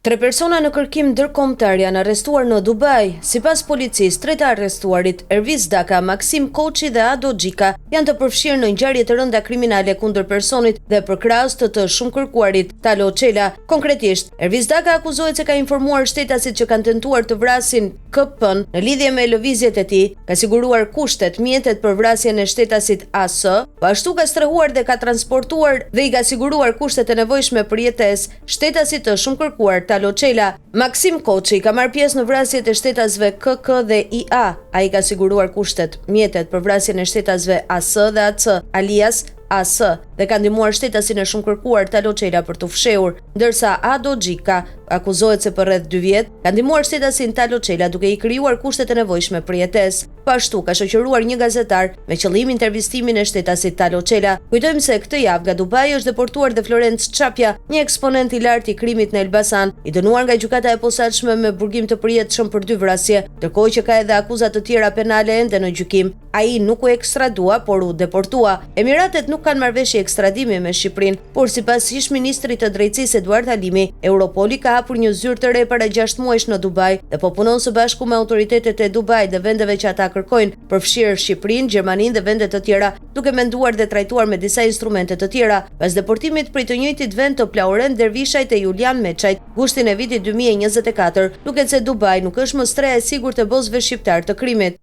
3 persona në kërkim ndërkombëtar janë arrestuar në Dubai. Sipas policisë, 3 të arrestuarit, Erviz Daka, Maksim Koçi dhe Ado Xhika, janë të përfshirë në ngjarje të rënda kriminale kundër personit dhe për krahas të shumë kërkuarit Talo Çela. Konkretisht, Erviz Daka akuzohet se ka informuar shtetasit që kanë tentuar të vrasin KP-n në lidhje me lëvizjet e tij, ka siguruar kushtet, mjetet për vrasjen e shtetasit AS, ashtu ka strehuar dhe ka transportuar dhe i ka siguruar kushtet e nevojshme për jetesë shtetasit të shumë kërkuar Talo Çela. Maksim Koçi ka marrë pjesë në vrasjet e shtetasve KK dhe IA. Ai ka siguruar kushtet, mjetet për vrasjen e shtetasve AS dhe AC, alias AS, dhe ka ndihmuar shtetasin e shumë kërkuar Talo Çela për të fshehur, ndërsa Ado Xhika akuzohet se për rreth 2 vjet ka ndihmuar shtetasin Talo Çela duke i krijuar kushtet e nevojshme për jetesë. Ashtu ka shoqëruar një gazetar me qëllim intervistimin e shtetasit Talo Çela. Kujtojmë se këtë javë nga Dubai është deportuar dhe Florenc Çapja, një eksponent i lartë i krimit në Elbasan, i dënuar nga gjykata e posaçme me burgim të përjetshëm për 2 vrasje, ndërkohë që ka edhe akuza të tjera penale ende në gjykim. Ai nuk u ekstradua, por u deportua. Emiratet nuk kanë marrëveshje ekstradimi me Shqipërinë, por sipas ish-ministrit të drejtësisë Eduard Halimi, Europoli ka hapur një zyrë të re para 6 muajsh në Dubai dhe po punon së bashku me autoritetet e Dubai dhe vendeve që ata kërkojnë, përfshirë Shqipërinë, Gjermaninë dhe vende të tjera, duke menduar dhe trajtuar me disa instrumente të tjera. Pas deportimit prej të njëjtit vend të Plaurent Dervishajt e Julian Meçajt, gushtin e vitit 2024, duket se Dubai nuk është më streha e sigurt e bozëve shqiptar të krimit.